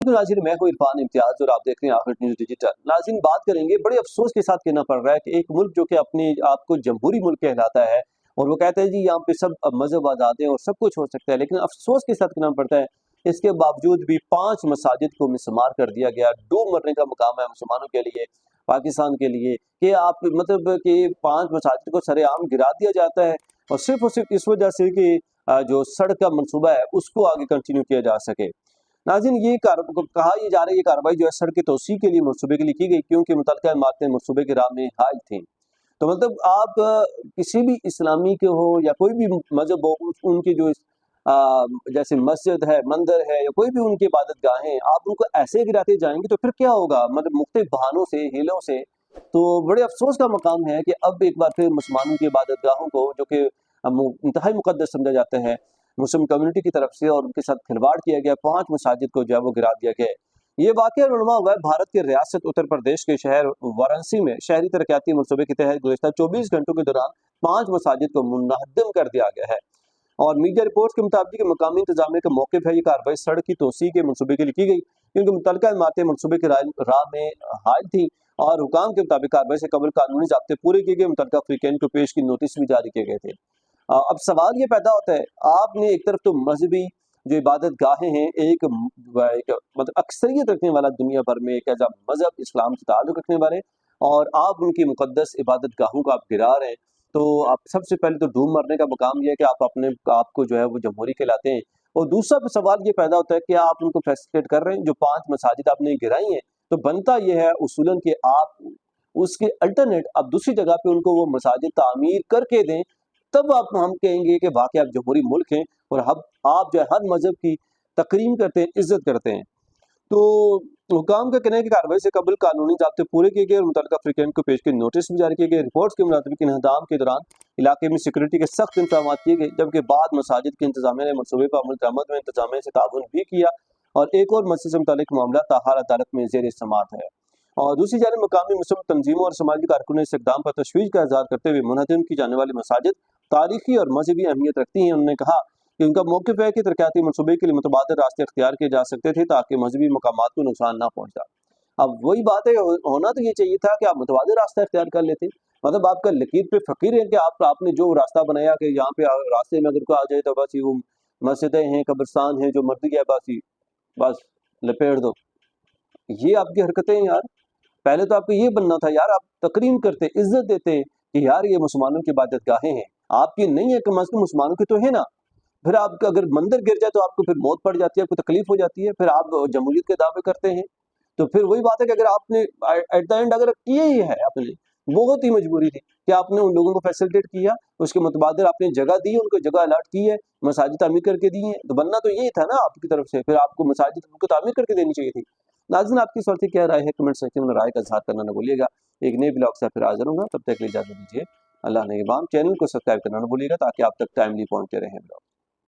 नाज़रीन, मैं हूं इरफान इम्तियाज़ और आप देख रहे हैं आखिर न्यूज़ डिजिटल। नाज़रीन, बात करेंगे बड़े अफसोस के साथ कहना पड़ रहा है कि एक मुल्क जो कि अपने आप को जमहूरी मुल्क कहलाता है और वो कहता है जी यहाँ पे सब मजहब आज़ाद है और सब कुछ हो सकता है, लेकिन अफसोस के साथ कहना पड़ता है इसके बावजूद भी 5 मसाजिद को मिसमार कर दिया गया। डूब मरने का मुकाम है मुसलमानों के लिए, पाकिस्तान के लिए, कि आप मतलब कि 5 मसाजिद को सरेआम गिरा दिया जाता है और सिर्फ इस वजह से कि जो सड़क का मनसूबा है उसको आगे कंटिन्यू किया जा सके। नाज़रीन, कहा यह जा रहा है ये कार्रवाई जो है सड़क की तोसी के लिए मनसूबे के लिए की गई, क्योंकि मुतल्लिका इमारतें मनसूबे की राह में हायल थीं। तो मतलब आप किसी भी इस्लामी के हो या कोई भी मजहब हो, उनकी जो जैसे मस्जिद है, मंदिर है या कोई भी उनकी इबादत गाहें, आप उनको ऐसे गिराते जाएंगे तो फिर क्या होगा, मतलब मुख्तलिफ बहानों से, हीलों से। तो बड़े अफसोस का मकाम है कि अब एक बार फिर मुसलमानों की इबादत गाहों को, जो कि इंतहाई मुकद्दस समझा जाता है मुस्लिम कम्युनिटी की तरफ से, और उनके साथ खिलवाड़ किया गया। 5 मसाजिद को जो है वो गिरा दिया गया। ये वाक़या रूनुमा हुआ है भारत की रियासत उत्तर प्रदेश के शहर वाराणसी में। शहरी तरक्याती मनसूबे के तहत गुज़िश्ता 24 घंटों के दौरान 5 मसाजिद को मुनहदम कर दिया गया है। और मीडिया रिपोर्ट्स के मुताबिक मकामी इंतजामिया का मौक़िफ़ है, ये कार्रवाई सड़क की तोसी के मनसूबे के लिए की गई, क्योंकि मुतल्लिका इमारतें मनसूबे की राह में हायल थी और हुकाम के मुताबिक कार्रवाई से कबल कानूनी ज़ाब्ते पूरे किए गए। मुतल्लिका फ्रीकैन को पेश की नोटिस भी जारी किए गए थे। अब सवाल ये पैदा होता है, आपने एक तरफ तो मजहबी जो इबादत गाहें हैं, एक मतलब अक्सरियत रखने वाला दुनिया भर में एक ऐसा मजहब इस्लाम से ताल्लुक़ रखने वाले, और आप उनकी मुक़द्दस इबादत गाहों को आप गिरा रहे हैं। तो आप सबसे पहले तो डूब मरने का मुकाम यह है कि आप अपने आप को जो है वो जमहूरी कहलाते हैं। और दूसरा सवाल ये पैदा होता है कि आप उनको फैसिलिटेट कर रहे हैं। जो 5 मसाजिद आपने गिराई हैं, तो बनता यह है उसूलन कि आप उसके अल्टरनेट आप दूसरी जगह पे उनको वो मसाजिद तामीर करके दें, तब हम कहेंगे कि वाकई आप जमहूरी मुल्क हैं और आप जो है हर मजहब की तकरीम करते हैं, इज्जत करते हैं। तो हुकाम का कहना है कि कार्रवाई से कबल कानूनी ज़ाब्ते पूरे किए गए और मुतल्लिका फ्रीकैन को पेश के नोटिस भी जारी किए गए। रिपोर्ट्स के मुताबिक इंहदाम के दौरान इलाके में सिक्योरिटी के सख्त इंतजाम किए गए, जबकि बाद मसाजिद के इंतजामिया ने मनसूबे पर अमल दरामद में इंतजामिया से ताउन भी किया, और एक और मस्जिद से मुतालिक मामला ताहार अदालत में ज़ेर समाअत है। और दूसरी जानब मकामी मुस्लिम तंजीमों और समाजी कारकुनों ने इस इक़दाम पर तशवीश का इज़हार करते हुए मुनहदम की जाने वाली मसाजिद तारीखी और मजहबी अहमियत रखती हैं। उन्होंने कहा कि उनका मौक़िफ़ है कि तरक्याती मनसूबे के लिए मुतबादिल रास्ते अख्तियार किए जा सकते थे ताकि मजहबी मकामात को नुकसान ना पहुँचता। अब वही बात है, होना तो ये चाहिए था कि आप मुतबादिल रास्ता अख्तियार कर लेते। मतलब आपका लकीर पे फ़कीर है कि आपने जो रास्ता बनाया कि यहाँ पे रास्ते में अगर कोई आ जाए तो बस वो मस्जिदें हैं, कब्रिस्तान हैं, जो मर्ज़ी है बस लपेट दो। ये आपकी हरकतें हैं यार। पहले तो आपको ये बनना था यार, आप तकरीम करते, इज्जत देते कि यार ये मुसलमानों की इबादत गाहें हैं, आपकी नहीं है, कम अज़ कम मुसलमानों की तो है ना। फिर आपका अगर मंदिर गिर जाए तो आपको फिर मौत पड़ जाती है, आपको तकलीफ हो जाती है, फिर आप जमहूरियत के दावे करते हैं। तो फिर वही बात है कि अगर आपने एट द एंड अगर किए ही है आपने, बहुत ही मजबूरी थी कि आपने उन लोगों को फैसिलिटेट किया, उसके मुतबादिल आपने जगह दी, उनको जगह अलॉट की है, मसाजिद तामीर करके दी हैं, तो बनना तो यही था ना आपकी तरफ से, फिर आपको मसाजिद उनको तामीर करके देनी चाहिए थी। नाज़रीन, आपकी इस वक्त क्या राय है, कमेंट सेक्शन में राय का इज़हार करना न भूलिएगा। एक नए ब्लॉग से फिर हाज़िर होऊंगा, तब तक के लिए इजाज़त दीजिए। अल्लाह निगहबान। चैनल को सब्सक्राइब करना न भूलिएगा ताकि आप तक टाइमली पहुँचते रहें ब्लॉग।